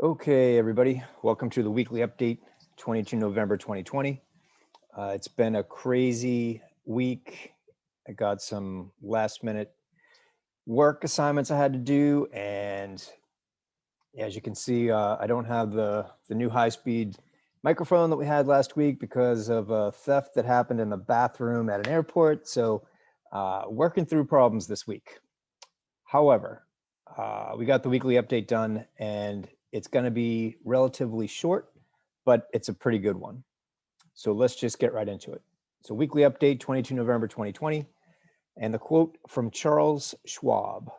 Okay, everybody, welcome to the weekly update, 22 November 2020. It's been a crazy week. I got some last minute work assignments I had to do, and as you can see, I don't have the new high-speed microphone that we had last week because of a theft that happened in the bathroom at an airport. So working through problems this week. However, we got the weekly update done, and it's going to be relatively short, but it's a pretty good one. So let's just get right into it. So weekly update, 22 November 2020, and the quote from Charles Schwab: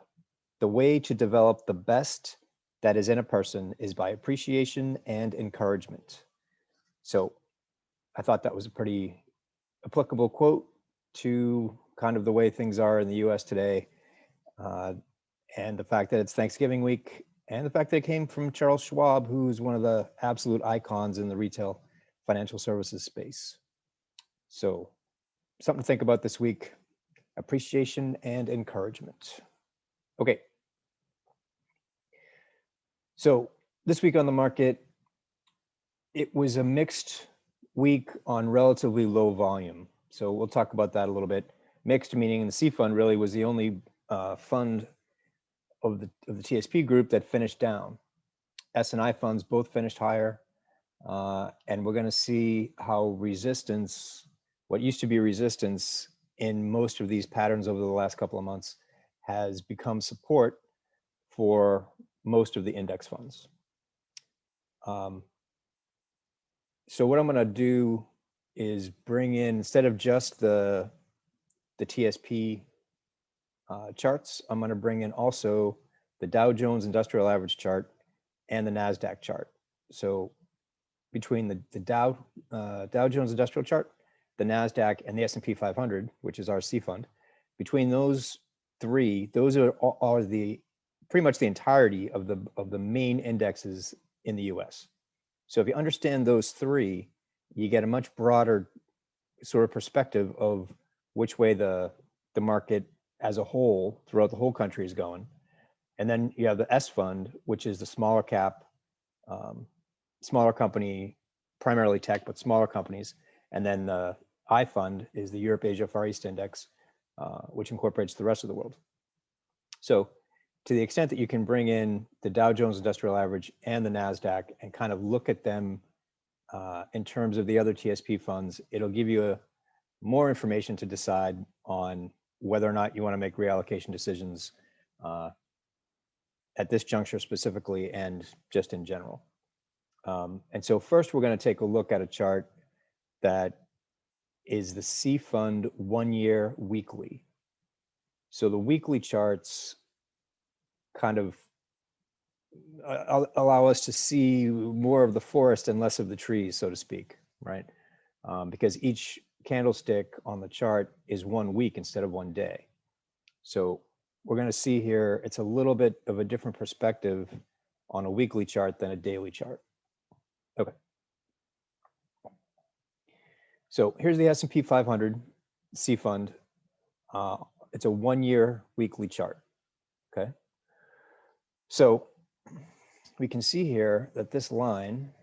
"The way to develop the best that is in a person is by appreciation and encouragement." So I thought that was a pretty applicable quote to kind of the way things are in the US today. And the fact that it's Thanksgiving week, and the fact that it came from Charles Schwab, who's one of the absolute icons in the retail financial services space. So something to think about this week: appreciation and encouragement. Okay. So this week on the market, it was a mixed week on relatively low volume. So we'll talk about that a little bit. Mixed meaning the C fund really was the only fund of the TSP group that finished down. S&I funds both finished higher, and we're going to see how resistance, what used to be resistance in most of these patterns over the last couple of months, has become support for most of the index funds. So what I'm going to do is bring in, instead of just the TSP charts, I'm going to bring in also the Dow Jones Industrial Average chart and the NASDAQ chart. So between the Dow Jones Industrial chart, the NASDAQ, and the S&P 500, which is our C fund, between those three, those are the pretty much the entirety of the main indexes in the US. So if you understand those three, you get a much broader sort of perspective of which way the market as a whole throughout the whole country is going. And then you have the S fund, which is the smaller cap, smaller company, primarily tech, but smaller companies. And then the I fund is the Europe, Asia, Far East Index, which incorporates the rest of the world. So to the extent that you can bring in the Dow Jones Industrial Average and the NASDAQ and kind of look at them in terms of the other TSP funds, it'll give you more information to decide on whether or not you want to make reallocation decisions at this juncture specifically and just in general. And so first we're going to take a look at a chart that is the C fund 1 year weekly. So the weekly charts kind of allow us to see more of the forest and less of the trees, so to speak, right? Because each candlestick on the chart is 1 week instead of 1 day. So we're going to see here, it's a little bit of a different perspective on a weekly chart than a daily chart. Okay. So here's the S&P 500 C fund. It's a 1 year weekly chart. Okay. So we can see here that this line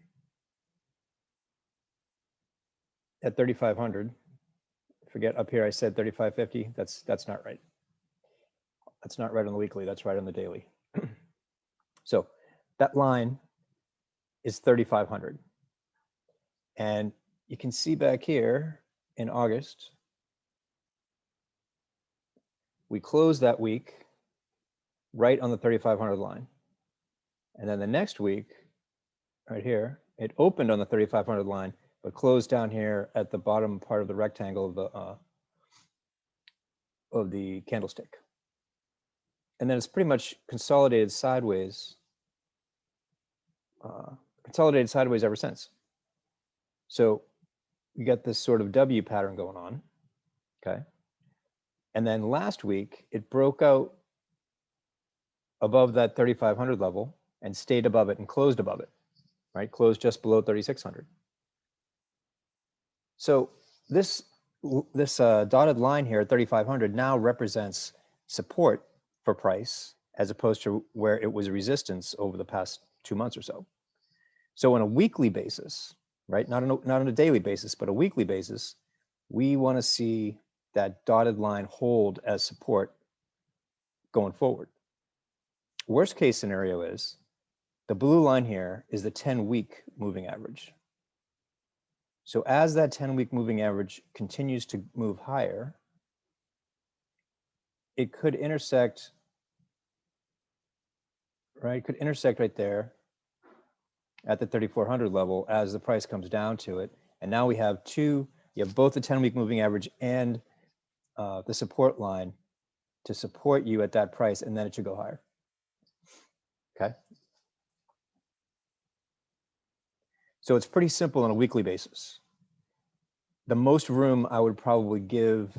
at 3,500, forget up here I said 3,550, that's not right. That's not right on the weekly, that's right on the daily. So that line is 3,500. And you can see back here in August, we closed that week right on the 3,500 line. And then the next week, right here, it opened on the 3,500 line, but closed down here at the bottom part of the rectangle of the candlestick. And then it's pretty much consolidated sideways ever since. So you got this sort of W pattern going on, okay? And then last week, it broke out above that 3,500 level and stayed above it and closed above it, right? Closed just below 3,600. So this dotted line here at 3,500 now represents support for price, as opposed to where it was resistance over the past 2 months or so. So on a weekly basis, right, not on a daily basis, but a weekly basis, we want to see that dotted line hold as support going forward. Worst case scenario is the blue line here is the 10-week moving average. So as that 10-week moving average continues to move higher, it could intersect, right? It could intersect right there at the 3,400 level as the price comes down to it. And now we have you have both the 10-week moving average and the support line to support you at that price, and then it should go higher. Okay. So it's pretty simple on a weekly basis. The most room I would probably give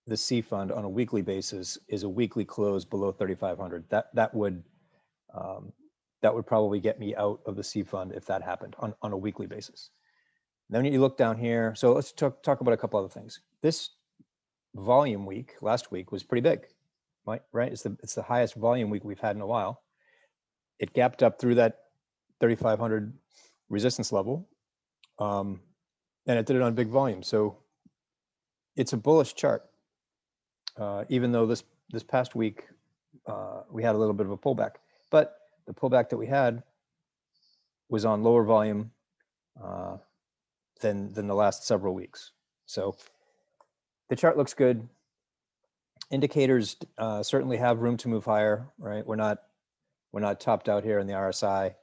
the C fund on a weekly basis is a weekly close below 3,500. That would probably get me out of the C fund if that happened on a weekly basis. Then you look down here. So let's talk about a couple other things. This volume week last week was pretty big, right? It's the highest volume week we've had in a while. It gapped up through that 3,500 resistance level, and it did it on big volume. So it's a bullish chart, even though this past week we had a little bit of a pullback. But the pullback that we had was on lower volume than the last several weeks. So the chart looks good. Indicators certainly have room to move higher, right? We're not topped out here in the RSI,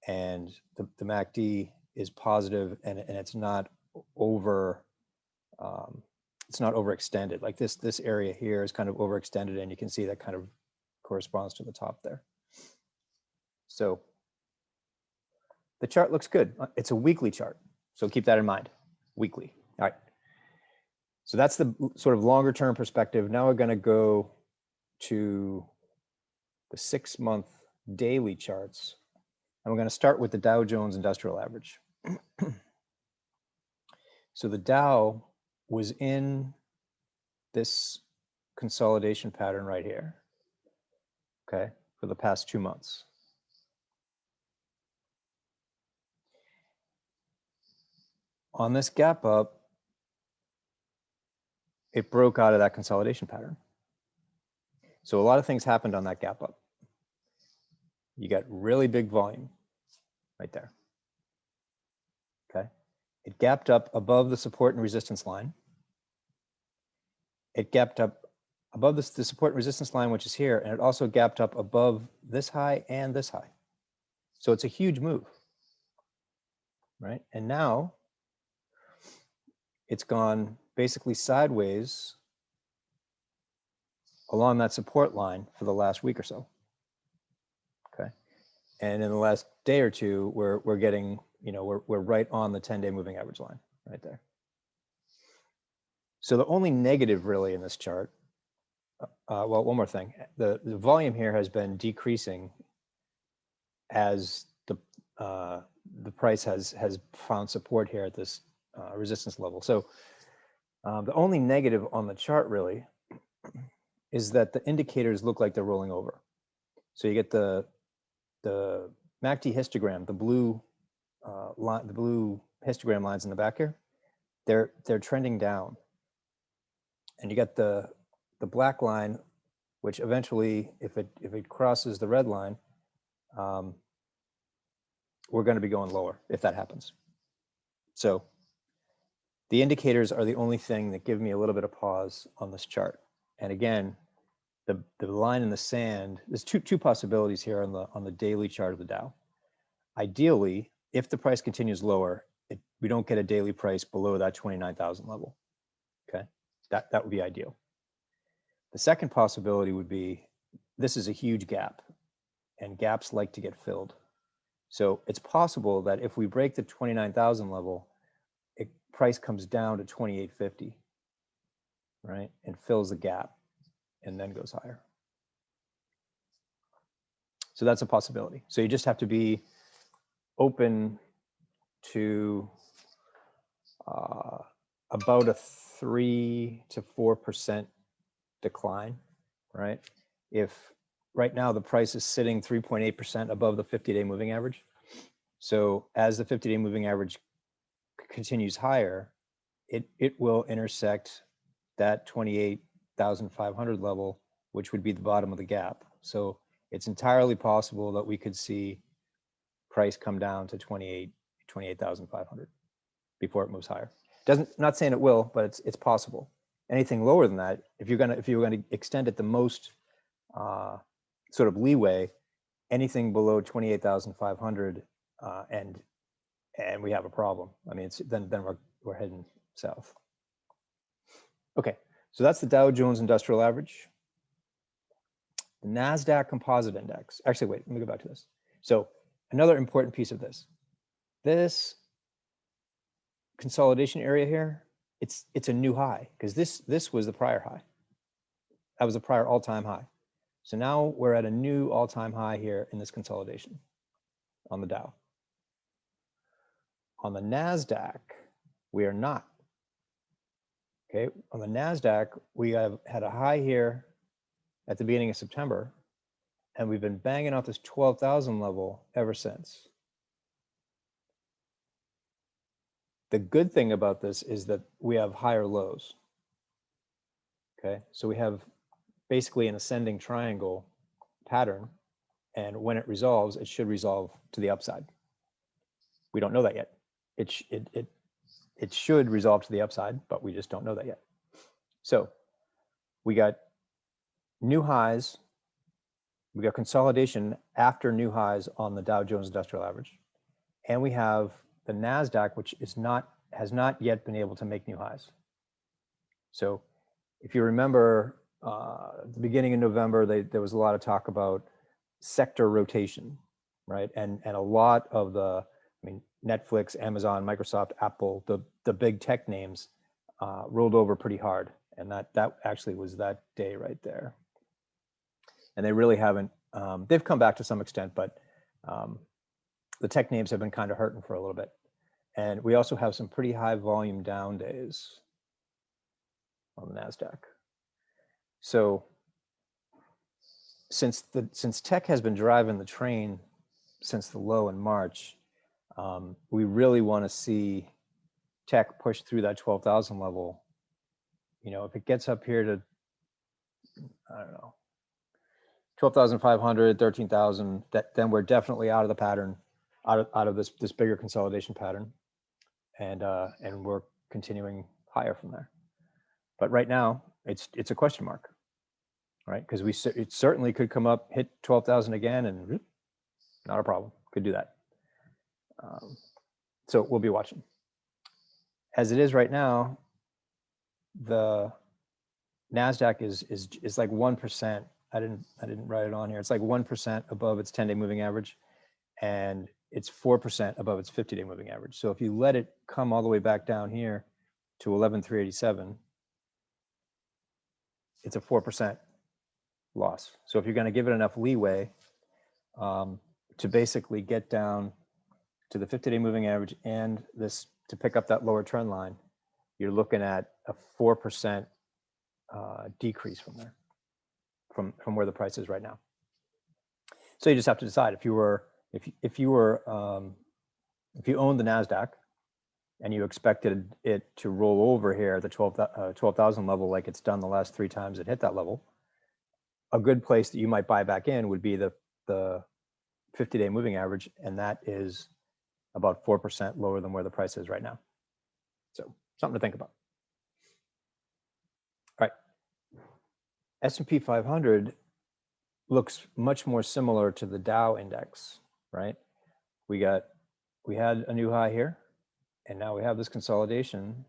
and the MACD is positive, and it's not overextended. Like this area here is kind of overextended, and you can see that kind of corresponds to the top there. So the chart looks good. It's a weekly chart, so keep that in mind. Weekly. All right. So that's the sort of longer term perspective. Now we're going to go to the 6-month daily charts. And we're going to start with the Dow Jones Industrial Average. So the Dow was in this consolidation pattern right here, okay, for the past 2 months. On this gap up, it broke out of that consolidation pattern. So a lot of things happened on that gap up. You got really big volume right there. Okay. It gapped up above the support and resistance line. It gapped up above the support and resistance line, which is here, and it also gapped up above this high and this high. So it's a huge move, right? And now it's gone basically sideways along that support line for the last week or so. Okay. And in the last day or two, we're getting, we're right on the 10-day moving average line right there. So the only negative really in this chart, well, one more thing. The volume here has been decreasing as the price has found support here at this resistance level. So the only negative on the chart really is that the indicators look like they're rolling over. So you get the MACD histogram, the blue line, the blue histogram lines in the back here. They're trending down, and you get the black line, which eventually, if it crosses the red line, we're going to be going lower if that happens. So the indicators are the only thing that give me a little bit of pause on this chart. And again, the line in the sand, there's two possibilities here on the daily chart of the Dow. Ideally, if the price continues lower, we don't get a daily price below that 29,000 level. Okay, that would be ideal. The second possibility would be this is a huge gap, and gaps like to get filled. So it's possible that if we break the 29,000 level, price comes down to 2850, right, and fills the gap, and then goes higher. So that's a possibility. So you just have to be open to about a 3 to 4% decline, right? If right now the price is sitting 3.8% above the 50-day moving average. So as the 50-day moving average continues higher, it will intersect that 28,500 level, which would be the bottom of the gap. So it's entirely possible that we could see price come down to 28,500 before it moves higher. Not saying it will, but it's possible. Anything lower than that, if you're gonna extend it the most sort of leeway, anything below 28,500 and we have a problem. I mean, then we're heading south. Okay, so that's the Dow Jones Industrial Average. The NASDAQ Composite Index. Actually, wait, let me go back to this. So another important piece of this consolidation area here, it's a new high, because this was the prior high. That was the prior all-time high. So now we're at a new all-time high here in this consolidation on the Dow. On the NASDAQ, we are not. Okay, on the NASDAQ, we have had a high here at the beginning of September, and we've been banging off this 12,000 level ever since. The good thing about this is that we have higher lows. Okay, so we have basically an ascending triangle pattern, and when it resolves, it should resolve to the upside. We don't know that yet. It should resolve to the upside, but we just don't know that yet. So we got new highs, we got consolidation after new highs on the Dow Jones Industrial Average, and we have the NASDAQ, which has not yet been able to make new highs. So if you remember, at the beginning of November, there was a lot of talk about sector rotation, right? And a lot of Netflix, Amazon, Microsoft, Apple, the big tech names rolled over pretty hard. And that actually was that day right there. And they really haven't, they've come back to some extent, but the tech names have been kind of hurting for a little bit. And we also have some pretty high volume down days on the NASDAQ. So since tech has been driving the train since the low in March, we really want to see tech push through that 12,000 level. You know, if it gets up here to, I don't know, 12,500, 13,000, then we're definitely out of the pattern, out of this bigger consolidation pattern, and we're continuing higher from there. But right now, it's a question mark, right? Because it certainly could come up, hit 12,000 again, and not a problem. Could do that. So we'll be watching. As it is right now, the NASDAQ is like 1%. I didn't write it on here. It's like 1% above its 10-day moving average, and it's 4% above its 50-day moving average. So if you let it come all the way back down here to 11,387, it's a 4% loss. So if you're going to give it enough leeway to basically get down to the 50-day moving average and this to pick up that lower trend line, you're looking at a 4% decrease from there, from where the price is right now. So you just have to decide if you owned the NASDAQ and you expected it to roll over here at the 12,000 level like it's done the last 3 times it hit that level, a good place that you might buy back in would be the 50-day moving average, and that is about 4% lower than where the price is right now. So something to think about. All right. S&P 500 looks much more similar to the Dow index, right? We had a new high here, and now we have this consolidation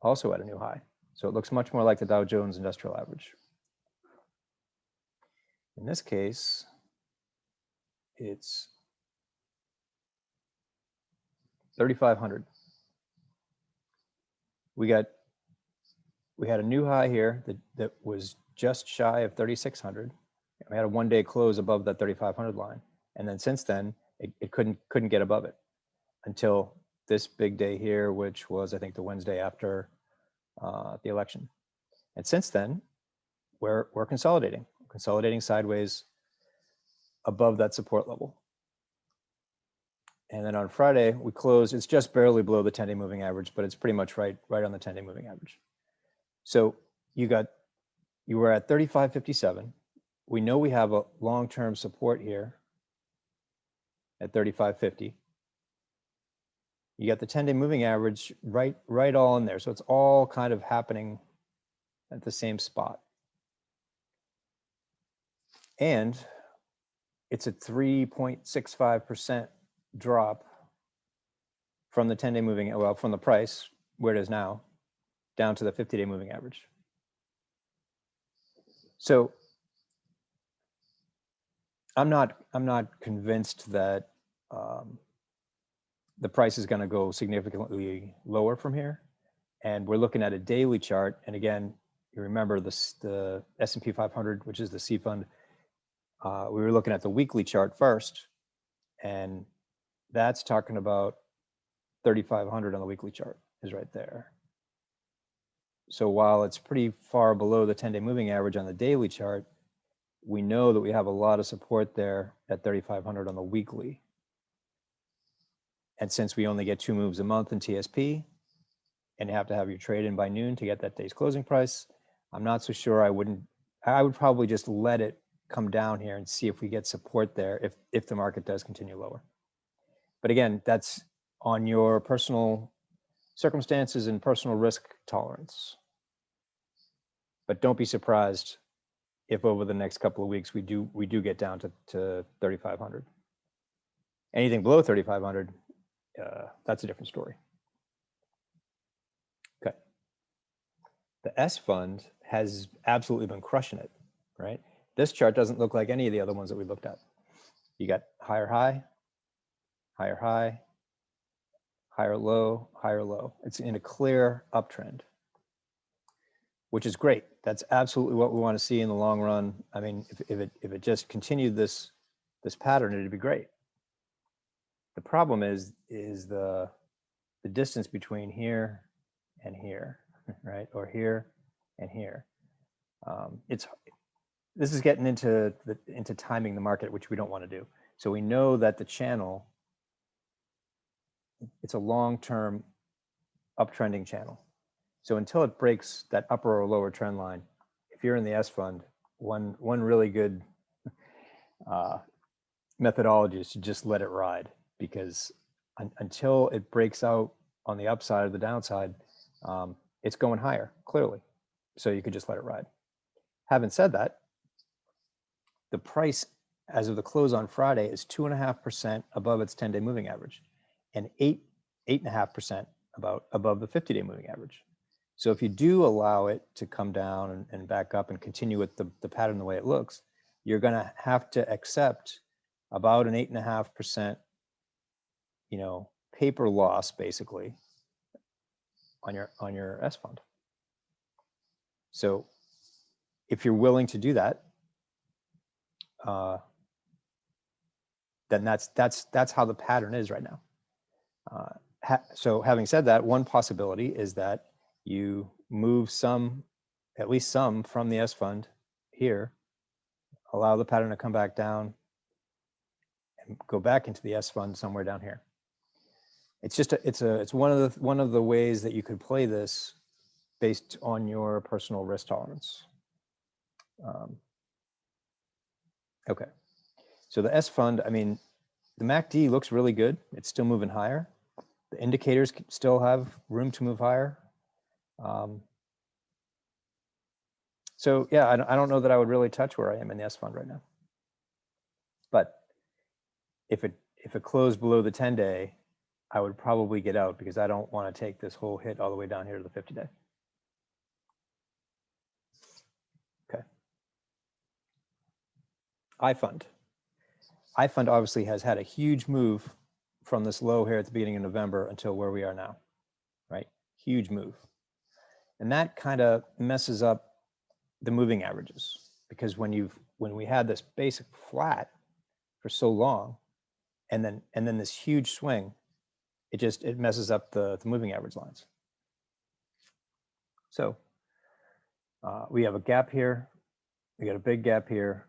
also at a new high. So it looks much more like the Dow Jones Industrial Average. In this case, it's 3,500. We had a new high here that was just shy of 3,600. We had a one-day close above that 3,500 line, and then since then it couldn't get above it until this big day here, which was, I think, the Wednesday after the election. And since then, we're consolidating sideways above that support level. And then on Friday, we closed, it's just barely below the 10-day moving average, but it's pretty much right on the 10-day moving average. So you were at 35.57. We know we have a long-term support here at 35.50. You got the 10-day moving average right all in there. So it's all kind of happening at the same spot. And it's a 3.65% drop from the 10-day moving, well, from the price where it is now down to the 50-day moving average. So I'm not convinced that the price is going to go significantly lower from here. And we're looking at a daily chart. And again, you remember the S&P 500, which is the C fund. We were looking at the weekly chart first, and that's talking about 3,500 on the weekly chart is right there. So while it's pretty far below the 10-day moving average on the daily chart, we know that we have a lot of support there at 3,500 on the weekly. And since we only get 2 moves a month in TSP, and you have to have your trade in by noon to get that day's closing price, I'm not so sure I would probably just let it come down here and see if we get support there if the market does continue lower. But again, that's on your personal circumstances and personal risk tolerance. But don't be surprised if over the next couple of weeks we do get down to 3,500. Anything below 3,500, that's a different story. Okay. The S fund has absolutely been crushing it, right? This chart doesn't look like any of the other ones that we looked at. You got higher high, higher high, higher low, higher low. It's in a clear uptrend, which is great. That's absolutely what we want to see in the long run. I mean, if it just continued this pattern, it'd be great. The problem is the distance between here and here, right? Or here and here. This is getting into timing the market, which we don't want to do. So we know that the channel, it's a long-term uptrending channel. So until it breaks that upper or lower trend line, if you're in the S fund, one really good methodology is to just let it ride, because until it breaks out on the upside or the downside, it's going higher, clearly. So you could just let it ride. Having said that, the price as of the close on Friday is 2.5% above its 10-day moving average, and 8.5% above the 50-day moving average. So if you do allow it to come down and back up and continue with the pattern the way it looks, you're going to have to accept about an 8.5%, paper loss basically on your S fund. So if you're willing to do that, then that's how the pattern is right now. So having said that, one possibility is that you move at least some from the S fund here, allow the pattern to come back down, and go back into the S fund somewhere down here. It's just it's one of the ways that you could play this based on your personal risk tolerance. Okay, so the S fund, I mean, the MACD looks really good. It's still moving higher. The indicators still have room to move higher. So yeah, I don't know that I would really touch where I am in the S fund right now. But if it closed below the 10-day, I would probably get out, because I don't want to take this whole hit all the way down here to the 50-day. Okay. iFund obviously has had a huge move from this low here at the beginning of November until where we are now, right? Huge move. And that kind of messes up the moving averages, because when we had this basic flat for so long, and then this huge swing, it messes up the moving average lines. So we have a gap here, we got a big gap here,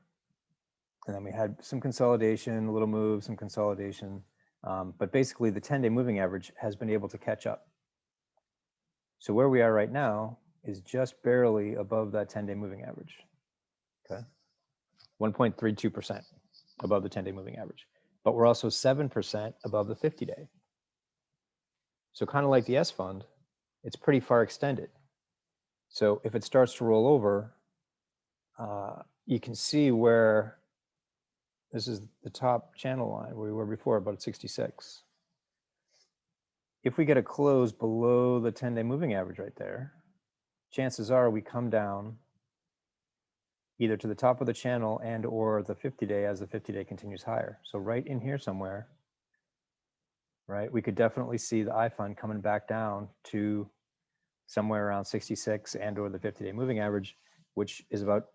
And then we had some consolidation, a little move, some consolidation. But basically the 10-day moving average has been able to catch up. So where we are right now is just barely above that 10-day moving average. Okay. 1.32% above the 10-day moving average. But we're also 7% above the 50-day. So kind of like the S fund, it's pretty far extended. So if it starts to roll over, you can see where this is the top channel line where we were before, about 66. If we get a close below the 10-day moving average right there, chances are we come down either to the top of the channel and or the 50-day as the 50-day continues higher. So right in here somewhere, right, we could definitely see the I fund coming back down to somewhere around 66 and or the 50-day moving average, which is about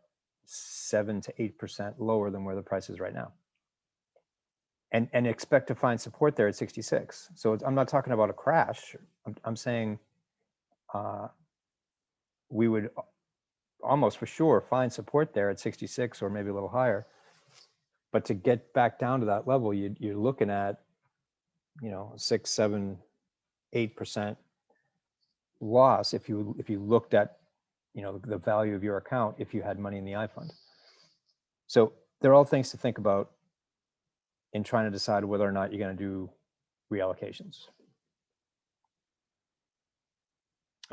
7 to 8% lower than where the price is right now. And expect to find support there at 66. So I'm not talking about a crash. I'm saying we would almost for sure find support there at 66 or maybe a little higher. But to get back down to that level, you're looking at, 6, 7, 8% loss if you looked at, the value of your account if you had money in the I fund. So they're all things to think about in trying to decide whether or not you're going to do reallocations.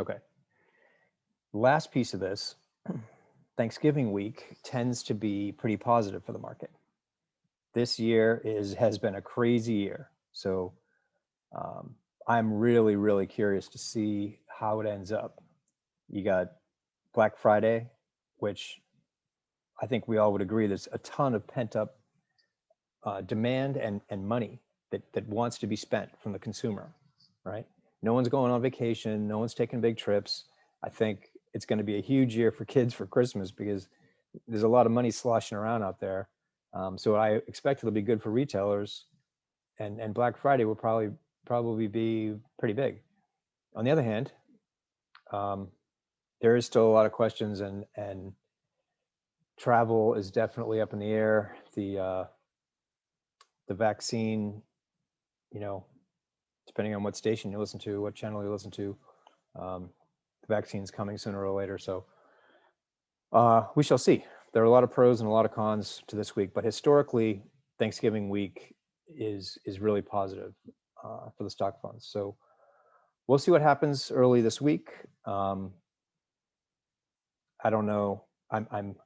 Okay. Last piece of this, Thanksgiving week tends to be pretty positive for the market. This year has been a crazy year. So I'm really, really curious to see how it ends up. You got Black Friday, which I think we all would agree there's a ton of pent up demand and money that wants to be spent from the consumer, right? No one's going on vacation. No one's taking big trips. I think it's going to be a huge year for kids for Christmas because there's a lot of money sloshing around out there. So I expect it'll be good for retailers, and Black Friday will probably be pretty big. On the other hand, there is still a lot of questions, and travel is definitely up in the air. The vaccine, depending on what station you listen to, what channel you listen to, the vaccine's coming sooner or later. So we shall see. There are a lot of pros and a lot of cons to this week, but historically, Thanksgiving week is really positive for the stock funds. So we'll see what happens early this week. I don't know. I'm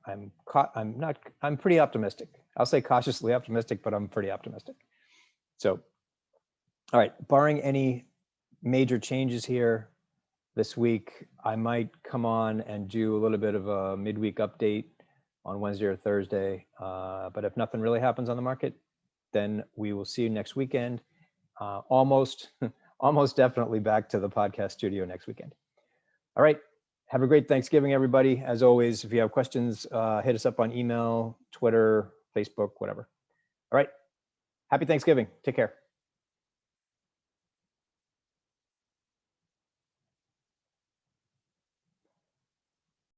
pretty optimistic. I'll say cautiously optimistic, but I'm pretty optimistic. So, all right, barring any major changes here this week, I might come on and do a little bit of a midweek update on Wednesday or Thursday. But if nothing really happens on the market, then we will see you next weekend. Almost definitely back to the podcast studio next weekend. All right. Have a great Thanksgiving, everybody. As always, if you have questions, hit us up on email, Twitter, Facebook, whatever. All right. Happy Thanksgiving. Take care.